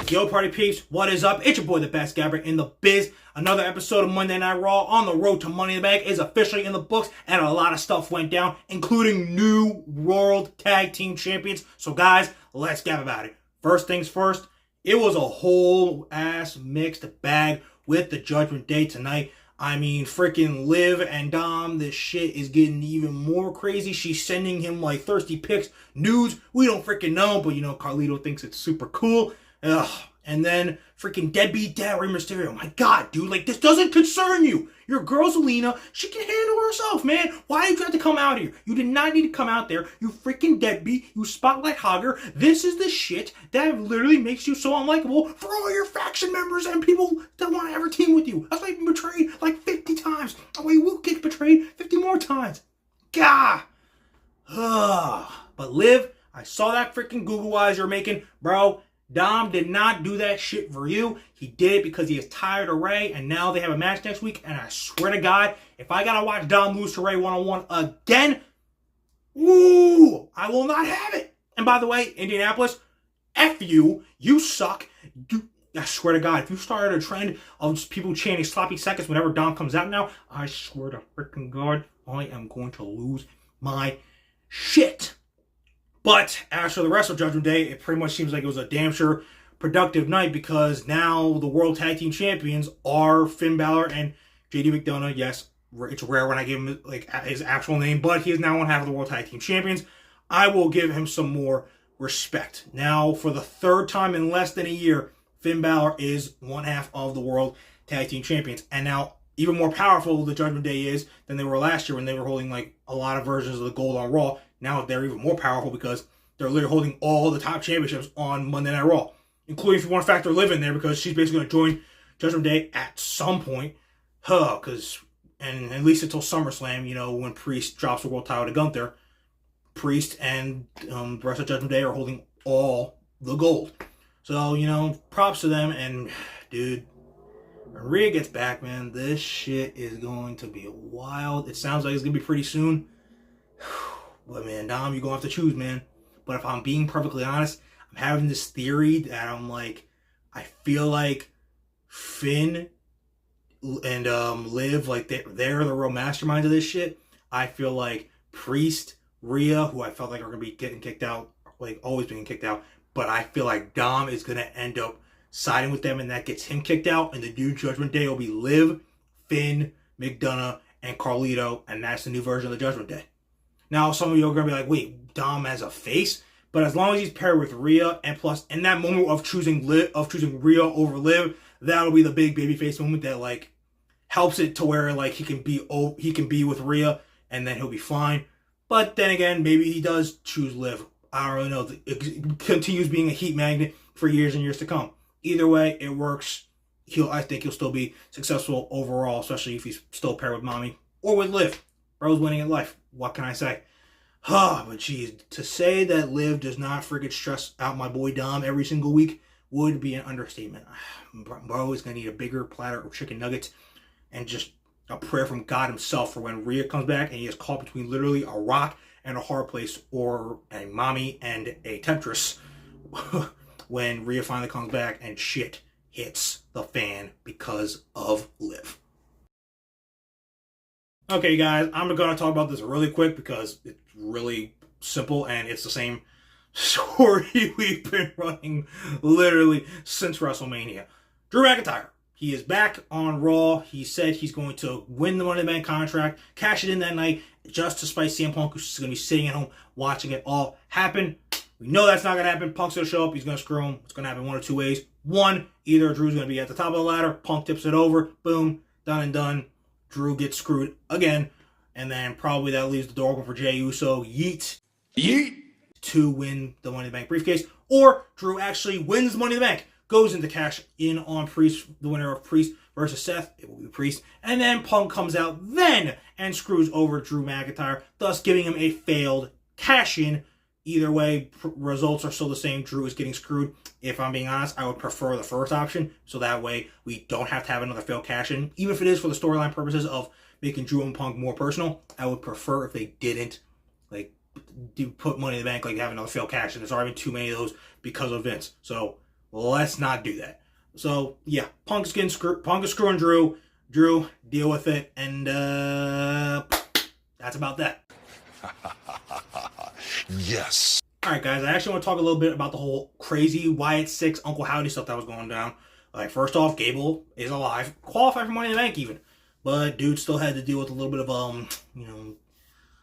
Yo, party peeps, what is up? It's your boy, the best gabber in the biz. Another episode of Monday Night Raw on the road to Money in the Bank is officially in the books, and a lot of stuff went down, including new World Tag Team Champions. So guys, let's gab about it. First things first, it was a whole ass mixed bag with the Judgment Day tonight. I mean, freaking Liv and Dom, this shit is getting even more crazy. She's sending him like thirsty pics, nudes. We don't freaking know, but you know, Carlito thinks it's super cool. Ugh. And then freaking deadbeat dad Rey Mysterio. My God, dude, like this doesn't concern you. Your girl Zelina, she can handle herself, man. Why did you have to come out here? You did not need to come out there. You freaking deadbeat. You spotlight hogger. This is the shit that literally makes you so unlikable for all your faction members and people that want to ever team with you. That's why you've been betrayed like 50 times. That's why you will get betrayed 50 more times. Gah. But Liv, I saw that freaking Google eyes you're making, bro. Dom did not do that shit for you. He did it because he is tired of Ray, and now they have a match next week, and I swear to God, if I gotta watch Dom lose to Ray one-on-one again, ooh, I will not have it. And by the way, Indianapolis, F you, you suck. I swear to God, if you started a trend of just people chanting sloppy seconds whenever Dom comes out now, I swear to freaking God, I am going to lose my shit. But as for the rest of Judgment Day, it pretty much seems like it was a damn sure productive night because now the World Tag Team Champions are Finn Balor and JD McDonough. Yes, it's rare when I give him like his actual name, but he is now one half of the World Tag Team Champions. I will give him some more respect. Now, for the third time in less than a year, Finn Balor is one half of the World Tag Team Champions. And now, even more powerful the Judgment Day is than they were last year when they were holding like a lot of versions of the gold on Raw. Now they're even more powerful because they're literally holding all the top championships on Monday Night Raw, including if you want to factor Liv in there because she's basically going to join Judgment Day at some point. And at least until SummerSlam, you know, when Priest drops the world title to Gunther, Priest and the rest of Judgment Day are holding all the gold. So, you know, props to them. And, dude, when Rhea gets back, man, this shit is going to be wild. It sounds like it's going to be pretty soon. But, man, Dom, you're going to have to choose, man. But if I'm being perfectly honest, I'm having this theory that I'm like, I feel like Finn and Liv, like, they're the real masterminds of this shit. I feel like Priest, Rhea, who I felt like are going to be getting kicked out, like, always being kicked out. But I feel like Dom is going to end up siding with them, and that gets him kicked out. And the new Judgment Day will be Liv, Finn, McDonough, and Carlito. And that's the new version of the Judgment Day. Now, some of you are going to be like, wait, Dom as a face? But as long as he's paired with Rhea, and plus, in that moment of choosing Rhea over Liv, that'll be the big babyface moment that, like, helps it to where, like, he can be with Rhea, and then he'll be fine. But then again, maybe he does choose Liv. I don't really know. It continues being a heat magnet for years and years to come. Either way, it works. I think he'll still be successful overall, especially if he's still paired with Mommy or with Liv. Bro's winning in life. What can I say? But geez, to say that Liv does not freaking stress out my boy Dom every single week would be an understatement. Bro is going to need a bigger platter of chicken nuggets and just a prayer from God himself for when Rhea comes back and he is caught between literally a rock and a hard place, or a mommy and a temptress when Rhea finally comes back and shit hits the fan because of Liv. Okay, guys, I'm going to talk about this really quick because it's really simple and it's the same story we've been running literally since WrestleMania. Drew McIntyre, he is back on Raw. He said he's going to win the Money in the Bank contract, cash it in that night, just to spite CM Punk, who's going to be sitting at home watching it all happen. We know that's not going to happen. Punk's going to show up. He's going to screw him. It's going to happen one of two ways. One, either Drew's going to be at the top of the ladder, Punk tips it over, boom, done and done. Drew gets screwed again, and then probably that leaves the door open for Jey Uso, yeet, to win the Money in the Bank briefcase. Or Drew actually wins the Money in the Bank, goes into cash in on Priest, the winner of Priest versus Seth. It will be Priest. And then Punk comes out then and screws over Drew McIntyre, thus giving him a failed cash-in. Either way, results are still the same. Drew is getting screwed. If I'm being honest, I would prefer the first option, so that way we don't have to have another failed cash-in, even if it is for the storyline purposes of making Drew and Punk more personal. I would prefer if they didn't like do put Money in the Bank, like have another failed cash, and there's already been too many of those because of Vince. So let's not do that. So yeah, Punk is screwing Drew. Drew, deal with it, and that's about that. Yes. Alright guys, I actually want to talk a little bit about the whole crazy Wyatt Sick6 Uncle Howdy stuff that was going down. Like, first off, Gable is alive, qualified for Money in the Bank even. But dude still had to deal with a little bit of,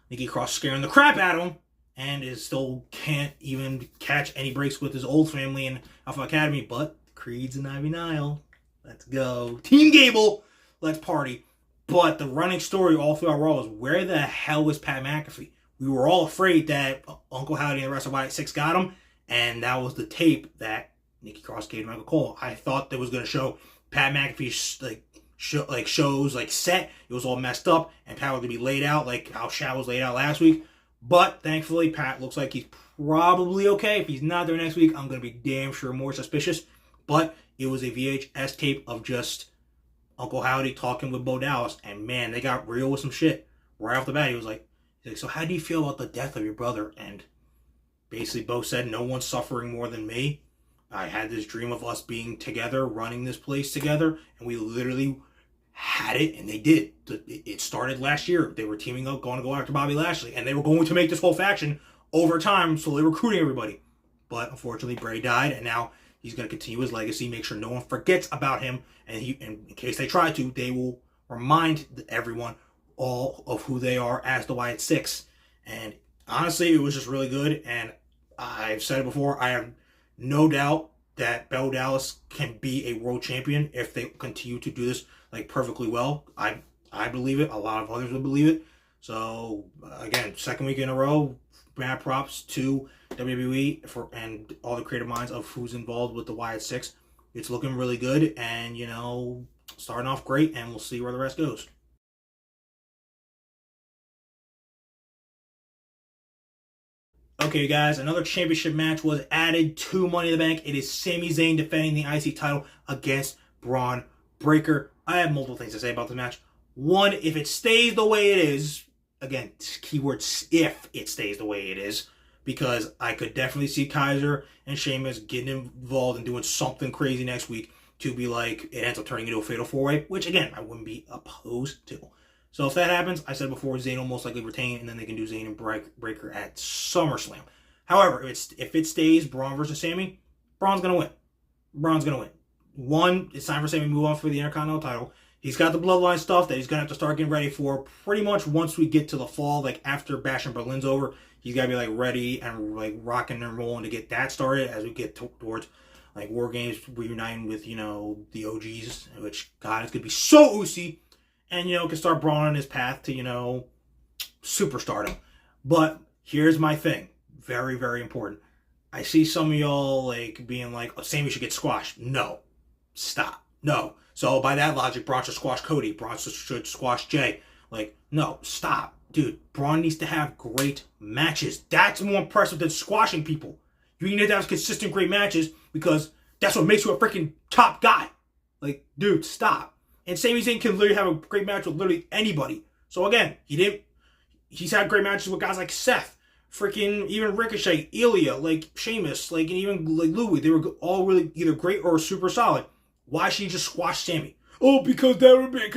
Nikki Cross scaring the crap out of him. And is still can't even catch any breaks with his old family in Alpha Academy. But Creed's and Ivy Nile. Let's go. Team Gable. Let's party. But the running story all throughout Raw is, where the hell was Pat McAfee? We were all afraid that Uncle Howdy and the rest of Wyatt Sick got him, and that was the tape that Nikki Cross gave Michael Cole. I thought that was going to show Pat McAfee's shows set. It was all messed up, and Pat was going to be laid out like how Shaq was laid out last week. But thankfully, Pat looks like he's probably okay. If he's not there next week, I'm going to be damn sure more suspicious. But it was a VHS tape of just Uncle Howdy talking with Bo Dallas, and man, they got real with some shit. Right off the bat, he was like, so how do you feel about the death of your brother? And basically Bo said, no one's suffering more than me. I had this dream of us being together, running this place together, and we literally had it, and they did. It started last year. They were teaming up, going to go after Bobby Lashley, and they were going to make this whole faction over time, so they're recruiting everybody. But unfortunately, Bray died, and now he's going to continue his legacy, make sure no one forgets about him, and in case they try to, they will remind everyone all of who they are as the Wyatt Sick. And honestly, it was just really good. And I've said it before, I have no doubt that Bo Dallas can be a world champion if they continue to do this perfectly well. I believe it. A lot of others would believe it. So again, second week in a row, mad props to WWE and all the creative minds of who's involved with the Wyatt Sick. It's looking really good, and starting off great, and we'll see where the rest goes. Okay, guys, another championship match was added to Money in the Bank. It is Sami Zayn defending the IC title against Bron Breakker. I have multiple things to say about this match. One, if it stays the way it is, again, keywords, if it stays the way it is, because I could definitely see Kaiser and Sheamus getting involved and doing something crazy next week to be like, it ends up turning into a fatal four-way, which, again, I wouldn't be opposed to. So if that happens, I said before, Zayn will most likely retain, and then they can do Zayn and Breakker at SummerSlam. However, if it stays Braun versus Sami, Braun's going to win. Braun's going to win. One, it's time for Sami to move on for the Intercontinental title. He's got the bloodline stuff that he's going to have to start getting ready for pretty much once we get to the fall, after Bash in Berlin's over. He's got to be ready and rocking and rolling to get that started as we get towards War Games, reuniting with, the OGs, which, God, it's going to be so oozy. And, can start Braun on his path to, superstardom. But here's my thing. Very, very important. I see some of y'all, being oh, Sami should get squashed. No. Stop. No. So, by that logic, Braun should squash Cody. Braun should squash Jay. No. Stop. Dude, Braun needs to have great matches. That's more impressive than squashing people. You need to have consistent great matches because that's what makes you a freaking top guy. Dude, stop. And Sami Zayn can literally have a great match with literally anybody. So again, he's had great matches with guys like Seth, freaking even Ricochet, Ilya, Sheamus, and even Louis. They were all really either great or super solid. Why should he just squash Sami? Oh, because that would be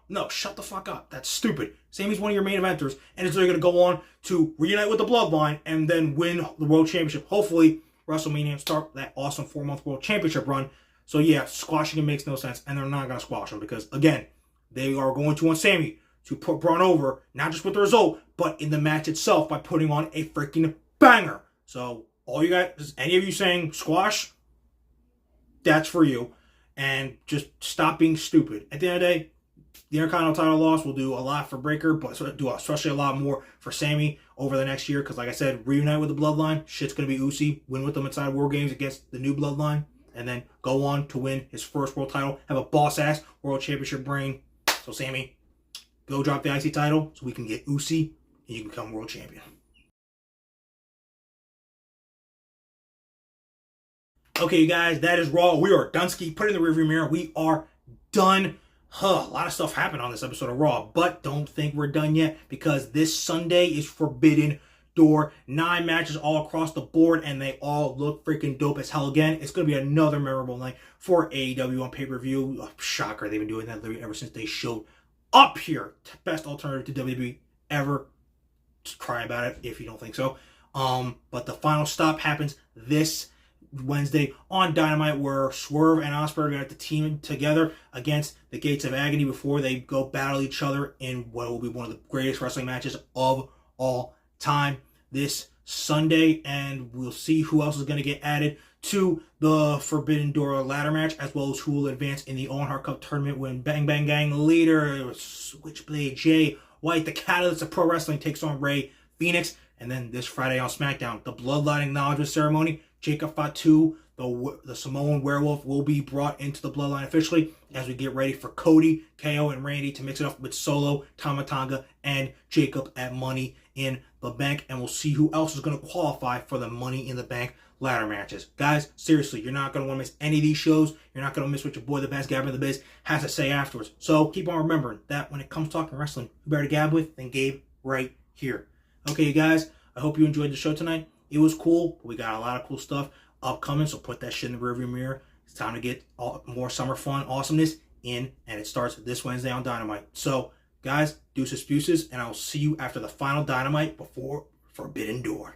no, shut the fuck up. That's stupid. Sami's one of your main eventers, and is literally going to go on to reunite with the Bloodline and then win the World Championship. Hopefully, WrestleMania and start that awesome 4-month World Championship run. So yeah, squashing him makes no sense, and they're not going to squash him because, again, they are going to want Sami to put Braun over, not just with the result, but in the match itself by putting on a freaking banger. So all you guys, any of you saying squash, that's for you. And just stop being stupid. At the end of the day, the Intercontinental title loss will do a lot for Breakker, but do especially a lot more for Sami over the next year. Because like I said, reunite with the Bloodline. Shit's going to be oozy. Win with them inside War Games against the new Bloodline. And then go on to win his first world title. Have a boss-ass world championship reign. So Sami, go drop the IC title so we can get oozy and you can become world champion. Okay, you guys, that is Raw. We are done ski. Put it in the rearview mirror. We are done. a lot of stuff happened on this episode of Raw, but don't think we're done yet, because this Sunday is Forbidden Door. 9 matches all across the board, and they all look freaking dope as hell again. It's going to be another memorable night for AEW on pay-per-view. Oh, shocker, they've been doing that ever since they showed up here. Best alternative to WWE ever. Just cry about it if you don't think so. But the final stop happens this Wednesday on Dynamite, where Swerve and Ospreay are going to have to team together against the Gates of Agony before they go battle each other in what will be one of the greatest wrestling matches of all time this Sunday. And we'll see who else is going to get added to the Forbidden Door ladder match, as well as who will advance in the Owen Hart Cup tournament when Bang Bang Gang leader Switchblade Jay White, the catalyst of pro wrestling, takes on Rey Fenix. And then this Friday on SmackDown, the Bloodline Acknowledgement Ceremony, Jacob Fatu, the Samoan Werewolf, will be brought into the Bloodline officially as we get ready for Cody, KO, and Randy to mix it up with Solo, Tama Tonga, and Jacob at Money in the Bank. And we'll see who else is going to qualify for the Money in the Bank ladder matches. Guys, seriously, you're not going to want to miss any of these shows. You're not going to miss what your boy, the best Gabber in the biz, has to say afterwards. So keep on remembering that when it comes to talking wrestling, who better to gab with than Gabe right here. Okay, you guys, I hope you enjoyed the show tonight. It was cool. We got a lot of cool stuff upcoming, so put that shit in the rearview mirror. It's time to get more summer fun awesomeness in, and it starts this Wednesday on Dynamite. So, guys, deuces, and I'll see you after the final Dynamite before Forbidden Door.